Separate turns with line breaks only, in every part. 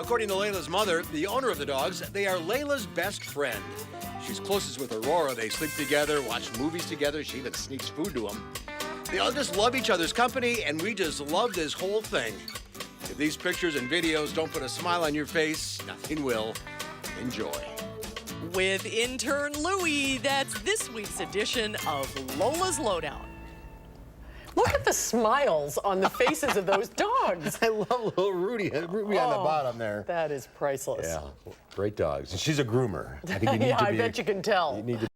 According to Layla's mother, the owner of the dogs, they are Layla's best friend. She's closest with Aurora. They sleep together, watch movies together. She even sneaks food to them. They all just love each other's company, and we just love this whole thing. If these pictures and videos don't put a smile on your face, nothing will. Enjoy.
With intern Louie, that's this week's edition of Lola's Lowdown. Look at the smiles on the faces of those dogs.
I love little Rudy on the bottom there.
That is priceless.
Yeah, great dogs. And she's a groomer. I think you need
yeah,
to
I bet you can tell.
You need to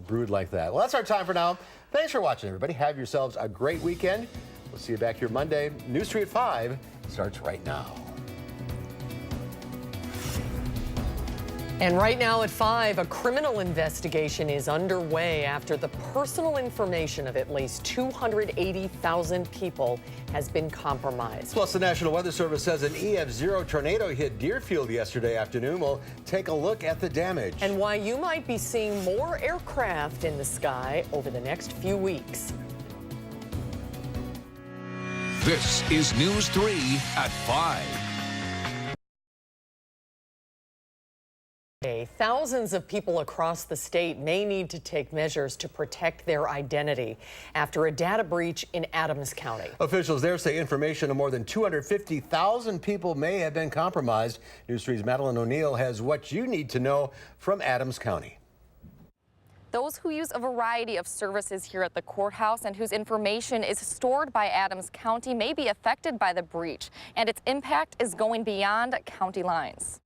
brood like that. Well, that's our time for now. Thanks for watching, everybody. Have yourselves a great weekend. We'll see you back here Monday. News 3 at 5 starts right now.
And right now at 5, a criminal investigation is underway after the personal information of at least 280,000 people has been compromised.
Plus, the National Weather Service says an EF0 tornado hit Deerfield yesterday afternoon. We'll take a look at the damage.
And why you might be seeing more aircraft in the sky over the next few weeks.
This is News 3 at 5.
Thousands of people across the state may need to take measures to protect their identity after a data breach in Adams County.
Officials there say information of more than 250,000 people may have been compromised. News 3's Madison O'Neill has what you need to know from Adams County.
Those who use a variety of services here at the courthouse and whose information is stored by Adams County may be affected by the breach, and its impact is going beyond county lines.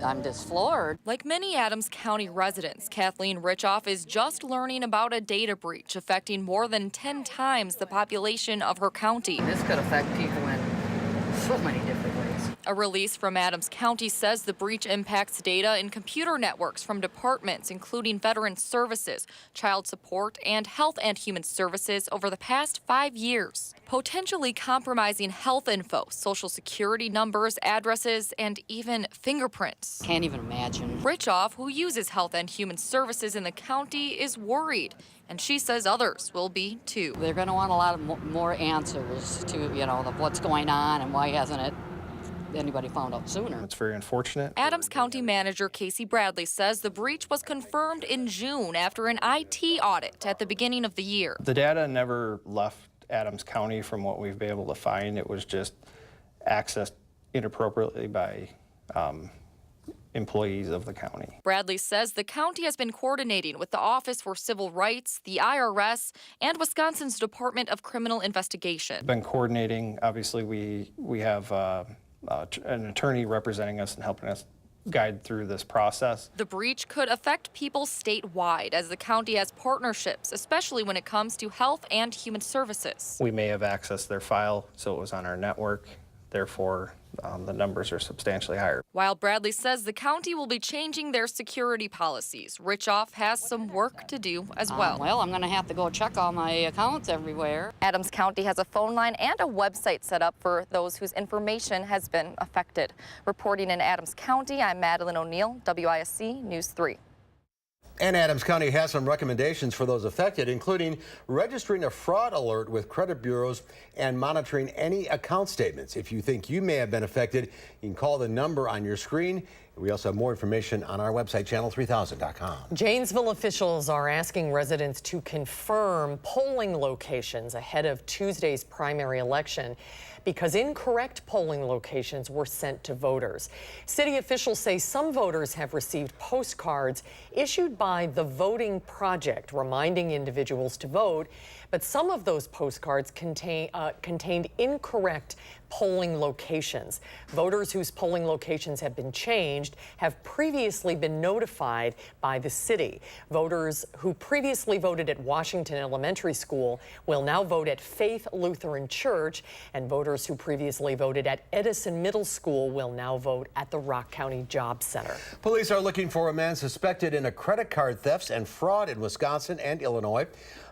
I'm just floored.
Like many Adams County residents, Kathleen Richoff is just learning about a data breach affecting more than 10 times the population of her county.
This could affect people in so many different ways.
A release from Adams County says the breach impacts data in computer networks from departments including Veterans Services, Child Support, and Health and Human Services over the past 5 years, potentially compromising health info, social security numbers, addresses, and even fingerprints.
Can't even imagine.
Richoff, who uses Health and Human Services in the county, is worried, and she says others will be too.
They're going to want a lot of more answers to, what's going on and why hasn't it anybody found out sooner.
It's very unfortunate.
Adams County Manager Casey Bradley says the breach was confirmed in June after an IT audit at the beginning of the year.
The data never left Adams County from what we've been able to find. It was just accessed inappropriately by employees of the county.
Bradley says the county has been coordinating with the Office for Civil Rights, the IRS, and Wisconsin's Department of Criminal Investigation.
Been coordinating. Obviously, we have an attorney representing us and helping us guide through this process.
The breach could affect people statewide as the county has partnerships, especially when it comes to health and human services.
We may have accessed their file, so it was on our network. Therefore, the numbers are substantially higher.
While Bradley says the county will be changing their security policies, Richoff has some work to do as well.
Well, I'm going to have to go check all my accounts everywhere.
Adams County has a phone line and a website set up for those whose information has been affected. Reporting in Adams County, I'm Madison O'Neill, WISC News 3.
And Adams County has some recommendations for those affected, including registering a fraud alert with credit bureaus and monitoring any account statements. If you think you may have been affected, you can call the number on your screen. We also have more information on our website, channel3000.com.
Janesville officials are asking residents to confirm polling locations ahead of Tuesday's primary election because incorrect polling locations were sent to voters. City officials say some voters have received postcards issued by the Voting Project reminding individuals to vote, but some of those postcards contained incorrect polling locations. Voters whose polling locations have been changed have previously been notified by the city. Voters who previously voted at Washington Elementary School will now vote at Faith Lutheran Church, and voters who previously voted at Edison Middle School will now vote at the Rock County Job Center.
Police are looking for a man suspected in a credit card thefts and fraud in Wisconsin and Illinois.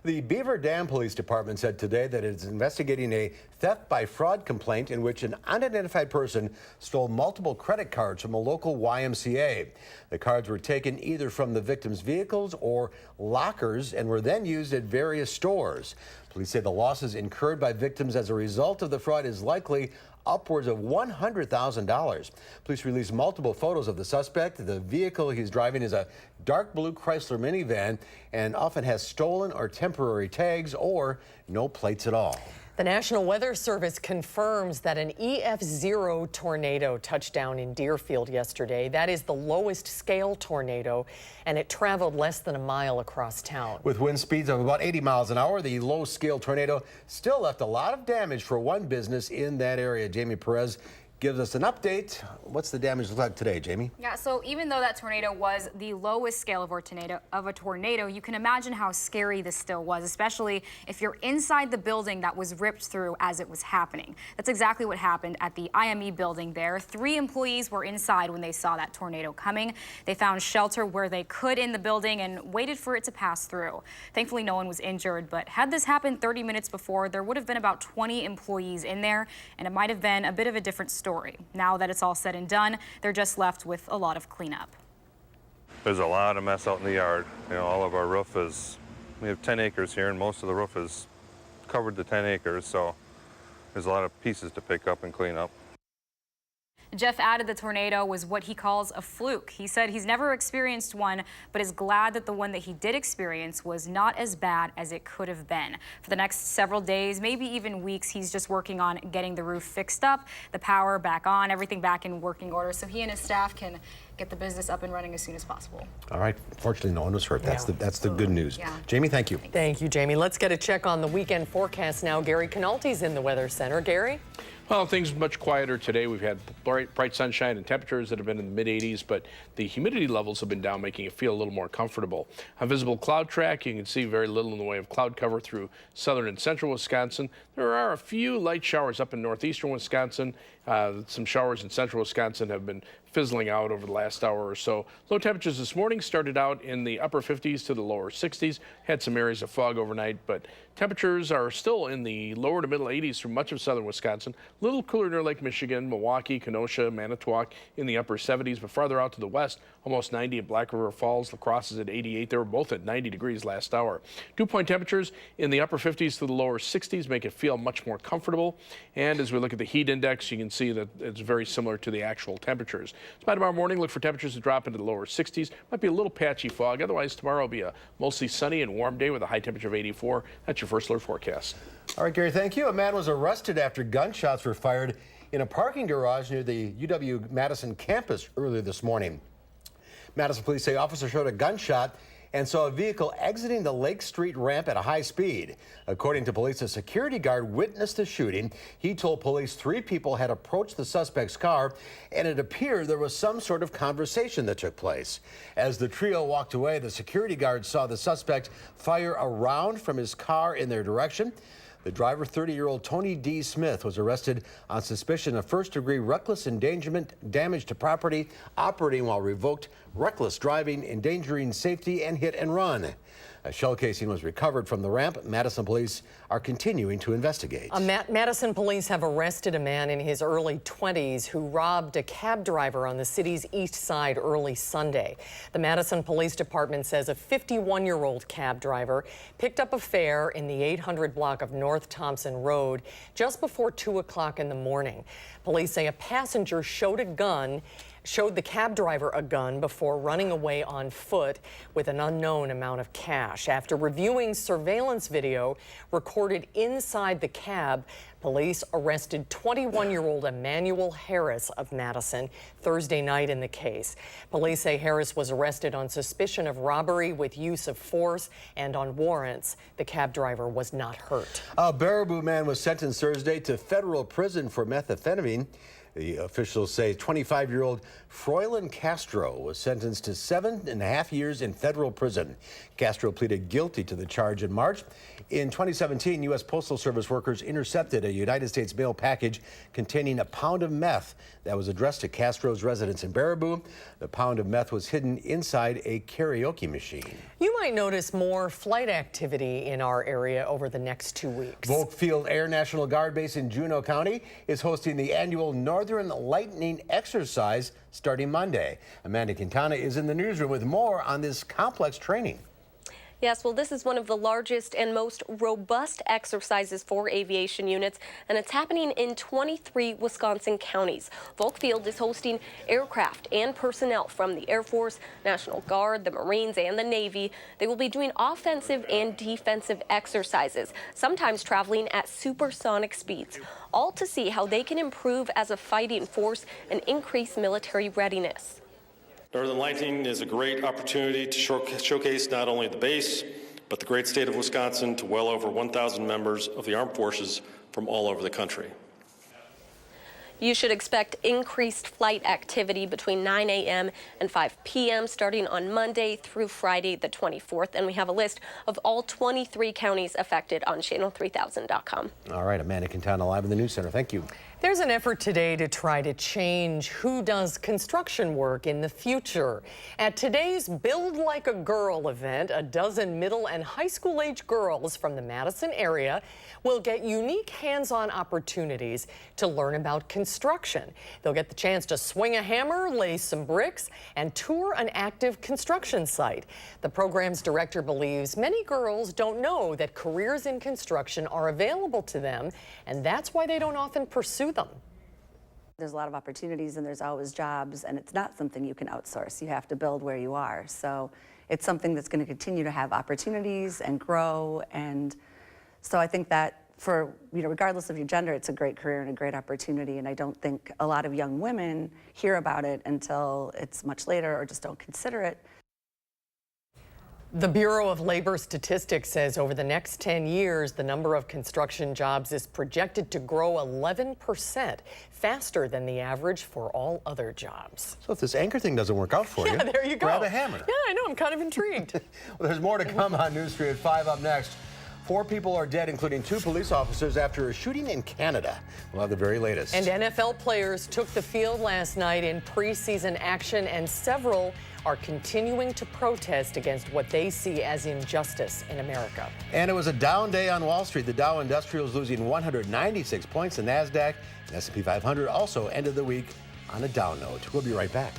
The Beaver Dam Police Department said today that it is investigating a theft by fraud complaint in which an unidentified person stole multiple credit cards from a local YMCA. The cards were taken either from the victim's vehicles or lockers and were then used at various stores. Police say the losses incurred by victims as a result of the fraud is likely upwards of $100,000. Police released multiple photos of the suspect. The vehicle he's driving is a dark blue Chrysler minivan and often has stolen or temporary tags or no plates at all.
The National Weather Service confirms that an EF0 tornado touched down in Deerfield yesterday. That is the lowest scale tornado, and it traveled less than a mile across town.
With wind speeds of about 80 miles an hour, the low scale tornado still left a lot of damage for one business in that area. Jamie Perez gives us an update. What's the damage look like today, Jamie?
Yeah, so even though that tornado was the lowest scale of a tornado, you can imagine how scary this still was, especially if you're inside the building that was ripped through as it was happening. That's exactly what happened at the IME building there. 3 employees were inside when they saw that tornado coming. They found shelter where they could in the building and waited for it to pass through. Thankfully, no one was injured, but had this happened 30 minutes before, there would have been about 20 employees in there, and it might have been a bit of a different story. Now that it's all said and done, they're just left with a lot of cleanup.
There's a lot of mess out in the yard. You know, all of our roof is, we have 10 acres here, and most of the roof is covered the 10 acres, so there's a lot of pieces to pick up and clean up.
Jeff added the tornado was what he calls a fluke. He said he's never experienced one, but is glad that the one that he did experience was not as bad as it could have been. For the next several days, maybe even weeks, he's just working on getting the roof fixed up, the power back on, everything back in working order, so he and his staff can get the business up and running as soon as possible.
All right. Fortunately, no one was hurt. That's the good news.
Yeah.
Jamie, thank you.
Thank you, Jamie. Let's get a check on the weekend forecast now. Gary Canalte's in the Weather Center. Gary?
Well, things much quieter today. We've had bright sunshine and temperatures that have been in the mid-80s, but the humidity levels have been down, making it feel a little more comfortable. On visible cloud track, you can see very little in the way of cloud cover through southern and central Wisconsin. There are a few light showers up in northeastern Wisconsin. Some showers in central Wisconsin have been fizzling out over the last hour or so. Low temperatures this morning started out in the upper 50s to the lower 60s. Had some areas of fog overnight, but temperatures are still in the lower to middle 80s through much of southern Wisconsin. A little cooler near Lake Michigan, Milwaukee, Kenosha, Manitowoc in the upper 70s, but farther out to the west, almost 90 at Black River Falls. La Crosse is at 88. They were both at 90 degrees last hour. Dew point temperatures in the upper 50s to the lower 60s make it feel much more comfortable. And as we look at the heat index, you can see that it's very similar to the actual temperatures. So by tomorrow morning, look for temperatures to drop into the lower 60s. Might be a little patchy fog. Otherwise, tomorrow will be a mostly sunny and warm day with a high temperature of 84. That's your first alert forecast.
All right, Gary, thank you. A man was arrested after gunshots were fired in a parking garage near the UW-Madison campus earlier this morning. Madison police say officers heard a gunshot and saw a vehicle exiting the Lake Street ramp at a high speed. According to police, a security guard witnessed the shooting. He told police 3 people had approached the suspect's car, and it appeared there was some sort of conversation that took place. As the trio walked away, the security guard saw the suspect fire a round from his car in their direction. The driver, 30-year-old Tony D. Smith, was arrested on suspicion of first-degree reckless endangerment, damage to property, operating while revoked, reckless driving, endangering safety, and hit and run. A shell casing was recovered from the ramp. Madison police are continuing to investigate.
Madison police have arrested a man in his early 20s who robbed a cab driver on the city's east side early Sunday. The Madison Police Department says a 51-year-old cab driver picked up a fare in the 800 block of North Thompson Road just before 2 o'clock in the morning. Police say a passenger showed the cab driver a gun before running away on foot with an unknown amount of cash. After reviewing surveillance video recorded inside the cab, police arrested 21-year-old Emmanuel Harris of Madison Thursday night in the case. Police say Harris was arrested on suspicion of robbery with use of force and on warrants. The cab driver was not hurt.
A Baraboo man was sentenced Thursday to federal prison for methamphetamine. The officials say 25-year-old Froylan Castro was sentenced to 7.5 years in federal prison. Castro pleaded guilty to the charge in March. In 2017, U.S. Postal Service workers intercepted a United States mail package containing a pound of meth that was addressed to Castro's residence in Baraboo. The pound of meth was hidden inside a karaoke machine.
You might notice more flight activity in our area over the next 2 weeks.
Volk Field Air National Guard Base in Juneau County is hosting the annual Northern Lightning exercise starting Monday. Amanda Quintana is in the newsroom with more on this complex training.
Yes, well, this is one of the largest and most robust exercises for aviation units, and it's happening in 23 Wisconsin counties. Volk Field is hosting aircraft and personnel from the Air Force, National Guard, the Marines, and the Navy. They will be doing offensive and defensive exercises, sometimes traveling at supersonic speeds, all to see how they can improve as a fighting force and increase military readiness.
Northern Lighting is a great opportunity to showcase not only the base, but the great state of Wisconsin to well over 1,000 members of the armed forces from all over the country.
You should expect increased flight activity between 9 a.m. and 5 p.m. starting on Monday through Friday the 24th. And we have a list of all 23 counties affected on channel3000.com.
All right, Amanda Quintana live in the News Center. Thank you.
There's an effort today to try to change who does construction work in the future. At today's Build Like a Girl event, a dozen middle and high school age girls from the Madison area will get unique hands-on opportunities to learn about construction. They'll get the chance to swing a hammer, lay some bricks, and tour an active construction site. The program's director believes many girls don't know that careers in construction are available to them, and that's why they don't often pursue them.
There's a lot of opportunities and there's always jobs, and it's not something you can outsource. You have to build where you are. So it's something that's going to continue to have opportunities and grow. And so I think that for, regardless of your gender, it's a great career and a great opportunity. And I don't think a lot of young women hear about it until it's much later or just don't consider it.
The Bureau of Labor Statistics says over the next 10 years, the number of construction jobs is projected to grow 11%, faster than the average for all other jobs.
So if this anchor thing doesn't work out for you,
there you go.
Grab a hammer.
Yeah, I know. I'm kind of intrigued.
Well, there's more to come on News 3 at 5 up next. 4 people are dead, including 2 police officers, after a shooting in Canada. We'll have the very latest.
And NFL players took the field last night in preseason action, and several are continuing to protest against what they see as injustice in America.
And it was a down day on Wall Street. The Dow Industrials losing 196 points. The NASDAQ and S&P 500 also ended the week on a down note. We'll be right back.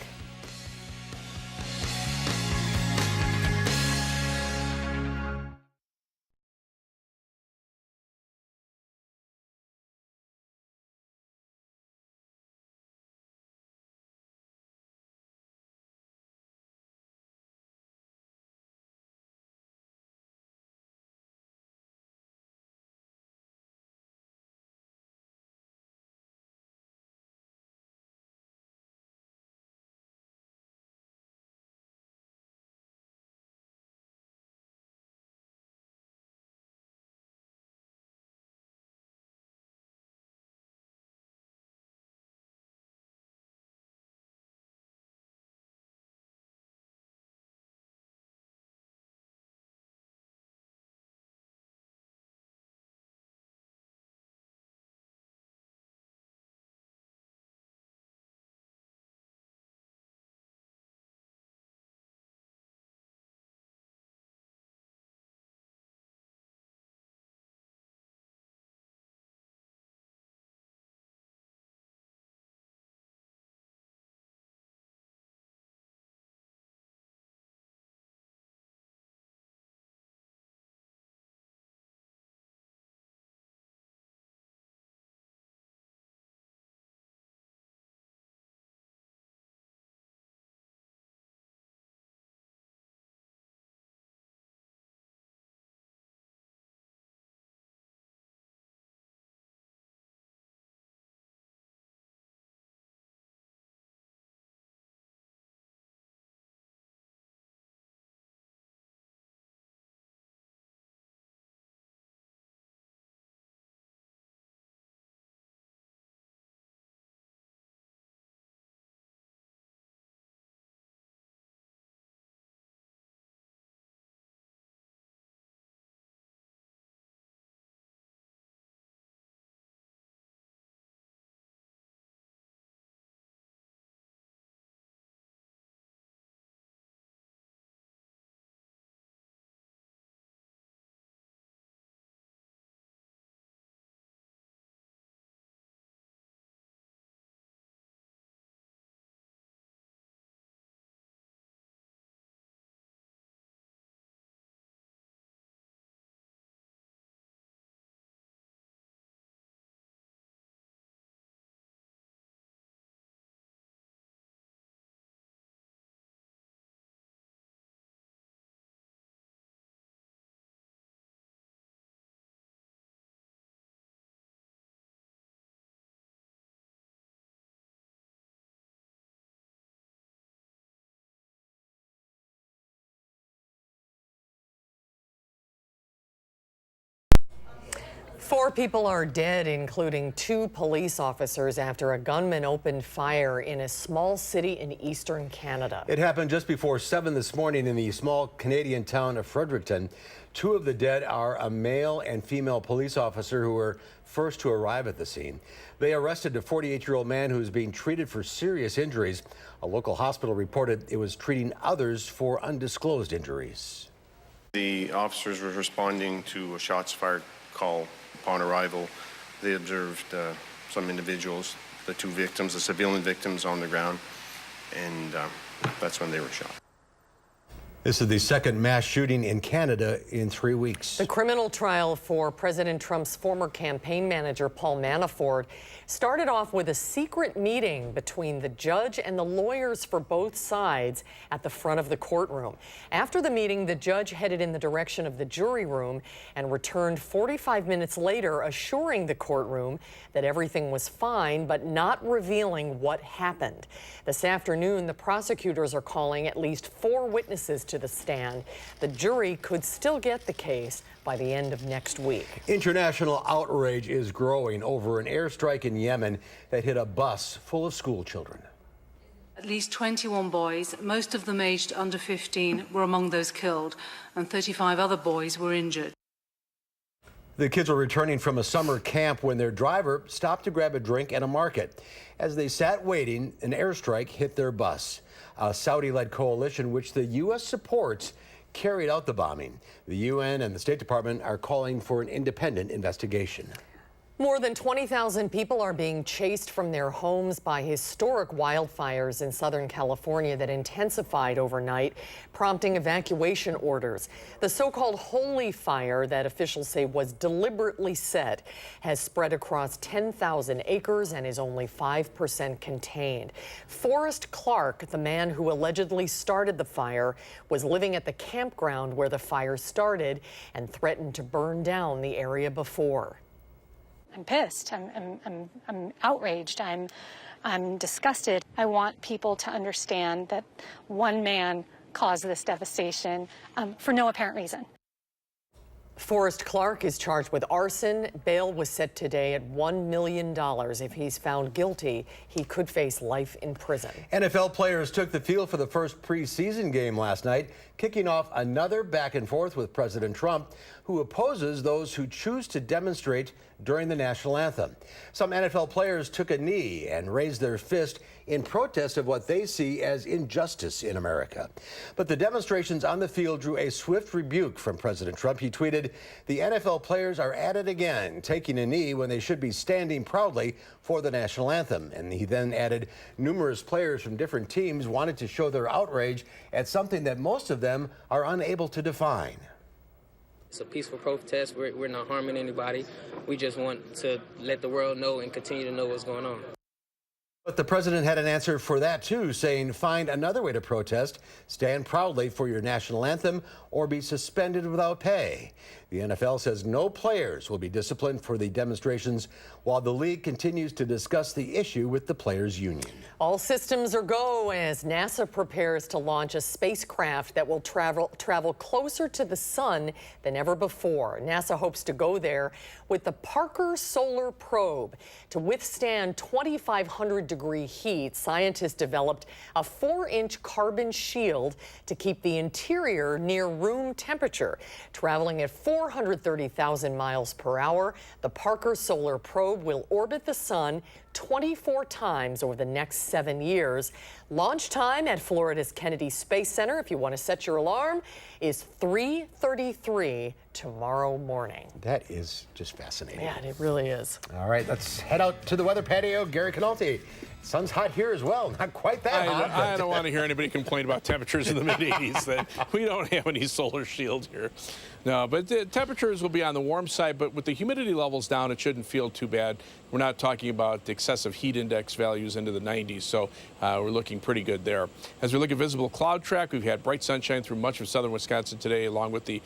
4 people are dead, including 2 police officers, after a gunman opened fire in a small city in eastern Canada.
It happened just before 7 this morning in the small Canadian town of Fredericton. 2 of the dead are a male and female police officer who were first to arrive at the scene. They arrested a 48-year-old man who is being treated for serious injuries. A local hospital reported it was treating others for undisclosed injuries.
The officers were responding to a shots fired call. Upon arrival, they observed some individuals, the 2 victims, the civilian victims, on the ground, and that's when they were shot.
This is the second mass shooting in Canada in 3 weeks.
The criminal trial for President Trump's former campaign manager, Paul Manafort, started off with a secret meeting between the judge and the lawyers for both sides at the front of the courtroom. After the meeting, the judge headed in the direction of the jury room and returned 45 minutes later, assuring the courtroom that everything was fine, but not revealing what happened. This afternoon, the prosecutors are calling at least 4 witnesses to the stand. The jury could still get the case by the end of next week.
International outrage is growing over an airstrike in Yemen that hit a bus full of school children.
At least 21 boys, most of them aged under 15, were among those killed, and 35 other boys were injured.
The kids were returning from a summer camp when their driver stopped to grab a drink at a market. As they sat waiting, an airstrike hit their bus. A Saudi-led coalition, which the U.S. supports, carried out the bombing. The UN and the State Department are calling for an independent investigation.
More than 20,000 people are being chased from their homes by historic wildfires in Southern California that intensified overnight, prompting evacuation orders. The so-called holy fire that officials say was deliberately set has spread across 10,000 acres and is only 5% contained. Forrest Clark, the man who allegedly started the fire, was living at the campground where the fire started and threatened to burn down the area before.
I'm pissed. I'm outraged. I'm disgusted. I want people to understand that one man caused this devastation for no apparent reason.
Forrest Clark is charged with arson. Bail was set today at $1 million. If he's found guilty, he could face life in prison.
NFL players took the field for the first preseason game last night, kicking off another back and forth with President Trump, who opposes those who choose to demonstrate during the national anthem. Some NFL players took a knee and raised their fist in protest of what they see as injustice in America. But the demonstrations on the field drew a swift rebuke from President Trump. He tweeted, "The NFL players are at it again, taking a knee when they should be standing proudly for the national anthem." And he then added, numerous players from different teams wanted to show their outrage at something that most of them are unable to define.
It's a peaceful protest. We're not harming anybody. We just want to let the world know and continue to know what's going on.
But the president had an answer for that, too, saying find another way to protest, stand proudly for your national anthem, or be suspended without pay. The NFL says no players will be disciplined for the demonstrations, while the league continues to discuss the issue with the players' union.
All systems are go as NASA prepares to launch a spacecraft that will travel closer to the sun than ever before. NASA hopes to go there with the Parker Solar Probe. To withstand 2,500-degree heat, scientists developed a 4-inch carbon shield to keep the interior near room temperature. Traveling at 430,000 miles per hour, the Parker Solar Probe will orbit the sun 24 times over the next 7 years. Launch time at Florida's Kennedy Space Center, if you want to set your alarm, is 3:33 tomorrow morning.
That is just fascinating.
Yeah, it really is.
All right, let's head out to the weather patio. Gary Canalti. Sun's hot here as well. Not quite that hot.
I don't want to hear anybody complain about temperatures in the mid-80s. That we don't have any solar shield here. No, but the temperatures will be on the warm side, but with the humidity levels down, it shouldn't feel too bad. we're not talking about excessive heat index values into the 90s, so we're looking pretty good there. As we look at visible cloud track, we've had bright sunshine through much of southern Wisconsin today, along with the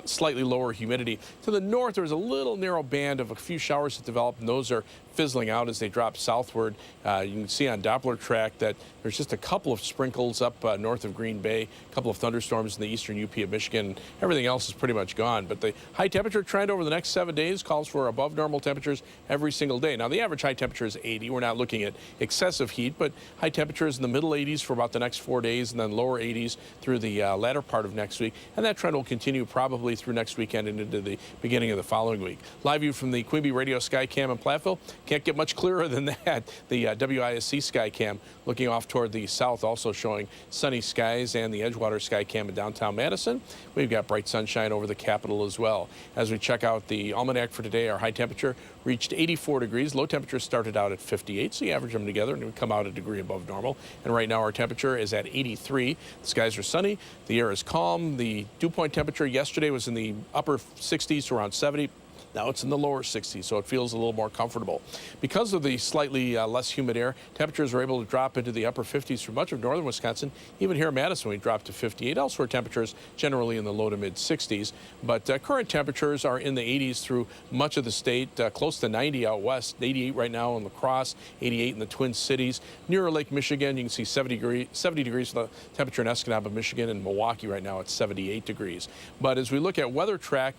slightly lower humidity. To the north, there's a little narrow band of a few showers that developed, and those are fizzling out as they drop southward. You can see on Doppler track that there's just a couple of sprinkles up north of Green Bay, a couple of thunderstorms in the eastern UP of Michigan. Everything else is pretty much gone. But the high temperature trend over the next 7 days calls for above normal temperatures every single day. Now, the average high temperature is 80. We're not looking at excessive heat, but high temperatures in the middle 80s for about the next 4 days, and then lower 80s through the latter part of next week. And that trend will continue probably through next weekend and into the beginning of the following week. Live view from the Quimby Radio Skycam in Platteville. Can't get much clearer than that. The WISC Skycam looking off toward the south, also showing sunny skies, and the Edgewater Skycam in downtown Madison. We've got bright sunshine over the Capitol as well. As we check out the almanac for today, our high temperature reached 84 degrees. Low temperature started out at 58, so you average them together and we come out a degree above normal. And right now our temperature is at 83. The skies are sunny. The air is calm. The dew point temperature yesterday was in the upper 60s to around 70. Now it's in the lower 60s, so it feels a little more comfortable. Because of the slightly less humid air, temperatures are able to drop into the upper 50s for much of northern Wisconsin. Even here in Madison, we dropped to 58. Elsewhere, temperatures generally in the low to mid 60s. But current temperatures are in the 80s through much of the state, close to 90 out west, 88 right now in La Crosse, 88 in the Twin Cities. Near Lake Michigan, you can see 70 degrees for the temperature in Escanaba, Michigan, and Milwaukee right now at 78 degrees. But as we look at weather track,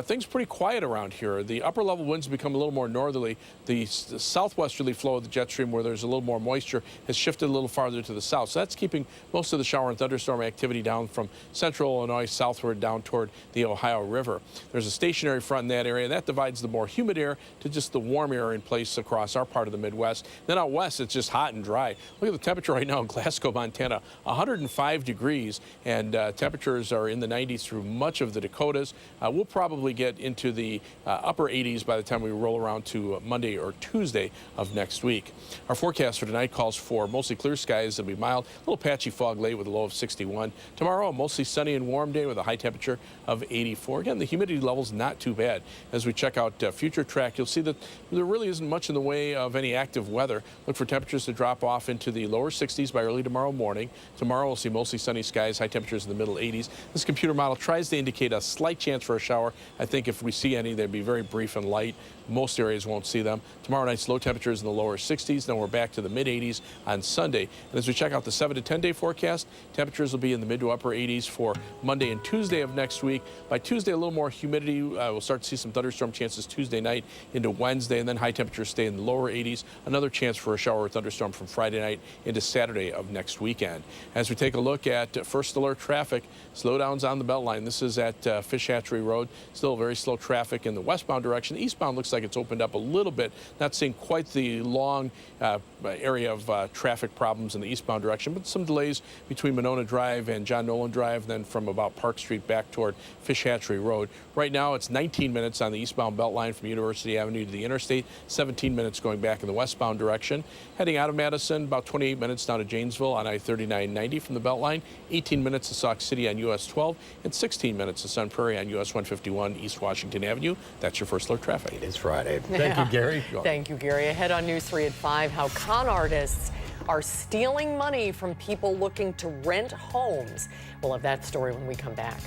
things pretty quiet around here. The upper level winds become a little more northerly. The southwesterly flow of the jet stream, where there's a little more moisture, has shifted a little farther to the south. So that's keeping most of the shower and thunderstorm activity down from central Illinois southward down toward the Ohio River. There's a stationary front in that area. That divides the more humid air to just the warm air in place across our part of the Midwest. Then out west, it's just hot and dry. Look at the temperature right now in Glasgow, Montana, 105 degrees, and temperatures are in the 90s through much of the Dakotas. We'll probably get into the upper 80s by the time we roll around to Monday or Tuesday of next week. Our forecast for tonight calls for mostly clear skies. It'll be mild, a little patchy fog late with a low of 61. Tomorrow, a mostly sunny and warm day with a high temperature of 84. Again, the humidity level's not too bad. As we check out future track, you'll see that there really isn't much in the way of any active weather. Look for temperatures to drop off into the lower 60s by early tomorrow morning. Tomorrow, we'll see mostly sunny skies, high temperatures in the middle 80s. This computer model tries to indicate a slight chance for a shower. I think if we see any, they'd be very brief and light. Most areas won't see them. Tomorrow night's low temperatures in the lower 60s. Then we're back to the mid 80s on Sunday. And as we check out the 7 to 10 day forecast, temperatures will be in the mid to upper 80s for Monday and Tuesday of next week. By Tuesday, a little more humidity. We'll start to see some thunderstorm chances Tuesday night into Wednesday, and then high temperatures stay in the lower 80s. Another chance for a shower or thunderstorm from Friday night into Saturday of next weekend. As we take a look at first alert traffic, slowdowns on the Beltline. This is at Fish Hatchery Road. Still very slow traffic in the westbound direction. Eastbound looks like it's opened up a little bit. Not seeing quite the long area of traffic problems in the eastbound direction, but some delays between Monona Drive and John Nolan Drive, then from about Park Street back toward Fish Hatchery Road. Right now, it's 19 minutes on the eastbound Beltline from University Avenue to the interstate, 17 minutes going back in the westbound direction. Heading out of Madison, about 28 minutes down to Janesville on I-3990 from the Beltline, 18 minutes to Sauk City on US 12, and 16 minutes to Sun Prairie on US 151 East Washington Avenue. That's your first alert traffic.
It is Friday. Thank you, Gary.
Thank you, Gary. Ahead on News 3 at 5, how con artists are stealing money from people looking to rent homes. We'll have that story when we come back.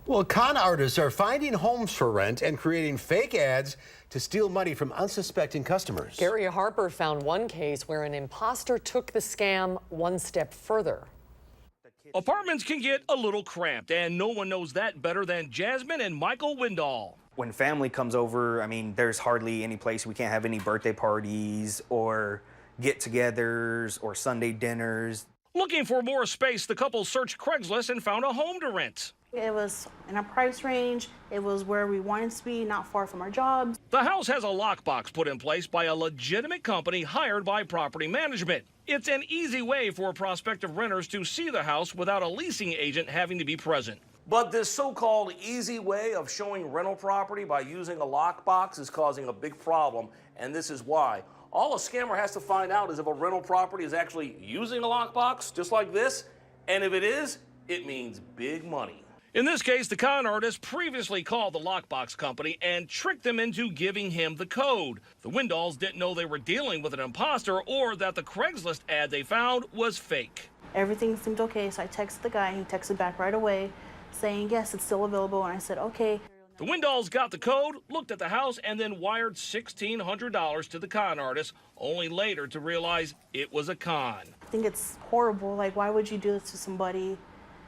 Well, con artists are finding homes for rent and creating fake ads to steal money from unsuspecting customers.
Gary Harper found one case where an imposter took the scam one step further.
Apartments can get a little cramped, and no one knows that better than Jasmine and Michael Windall.
When family comes over, I mean, there's hardly any place we can't have any birthday parties or get-togethers or Sunday dinners.
Looking for more space, the couple searched Craigslist and found a home to rent.
It was in a price range. It was where we wanted to be, not far from our jobs.
The house has a lockbox put in place by a legitimate company hired by property management. It's an easy way for prospective renters to see the house without a leasing agent having to be present.
But this so-called easy way of showing rental property by using a lockbox is causing a big problem, and this is why. All a scammer has to find out is if a rental property is actually using a lockbox, just like this, and if it is, it means big money.
In this case, the con artist previously called the lockbox company and tricked them into giving him the code. The Windalls didn't know they were dealing with an imposter or that the Craigslist ad they found was fake.
Everything seemed okay, so I texted the guy. He texted back right away saying, yes, it's still available, and I said, okay.
The Windalls got the code, looked at the house, and then wired $1,600 to the con artist, only later to realize it was a con.
I think it's horrible. Like, why would you do this to somebody?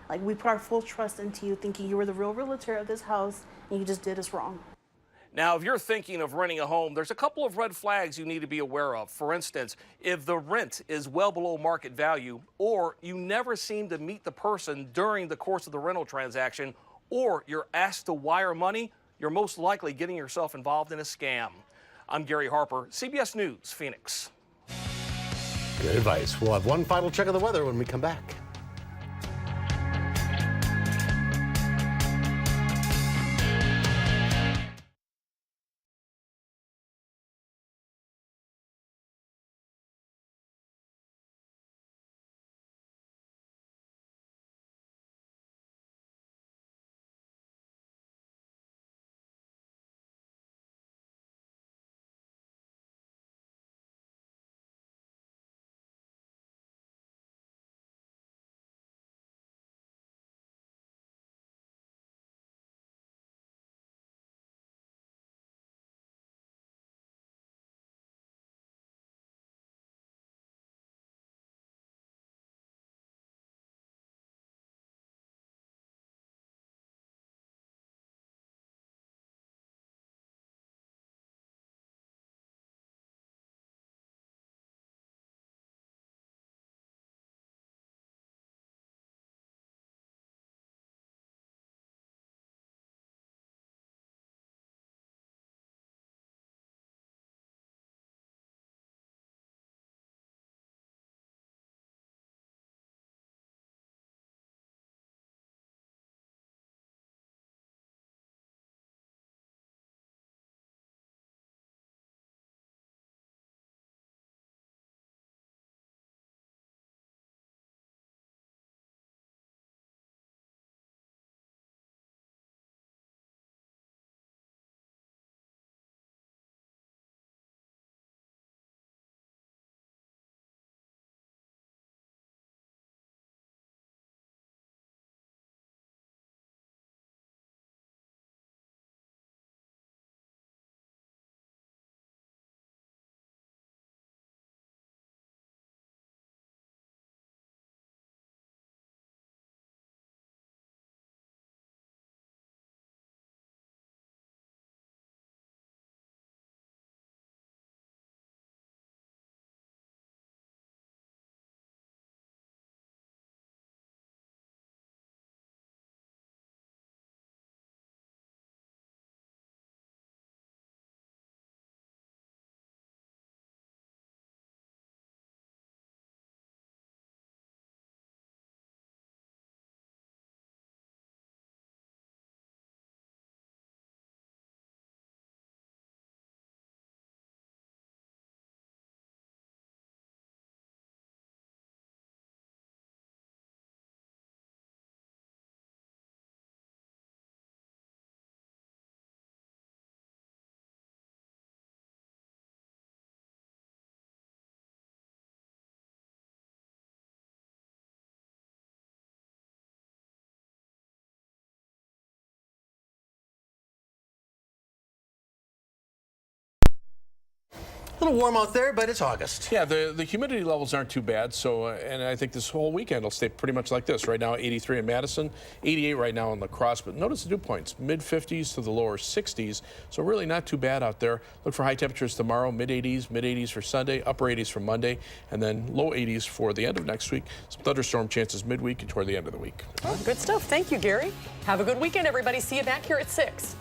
Like, we put our full trust into you, thinking you were the real realtor of this house, and you just did us wrong.
Now, if you're thinking of renting a home, there's a couple of red flags you need to be aware of. For instance, if the rent is well below market value, or you never seem to meet the person during the course of the rental transaction, or you're asked to wire money, you're most likely getting yourself involved in a scam. I'm Gary Harper, CBS News, Phoenix.
Good advice. We'll have one final check of the weather when we come back. A little warm out there, but it's August.
Yeah, the humidity levels aren't too bad. So, and I think this whole weekend will stay pretty much like this. Right now, 83 in Madison, 88 right now in La Crosse. But notice the dew points, mid-50s to the lower 60s. So really not too bad out there. Look for high temperatures tomorrow, mid-80s for Sunday, upper 80s for Monday, and then low 80s for the end of next week. Some thunderstorm chances midweek and toward the end of the week.
Oh, good stuff. Thank you, Gary. Have a good weekend, everybody. See you back here at 6.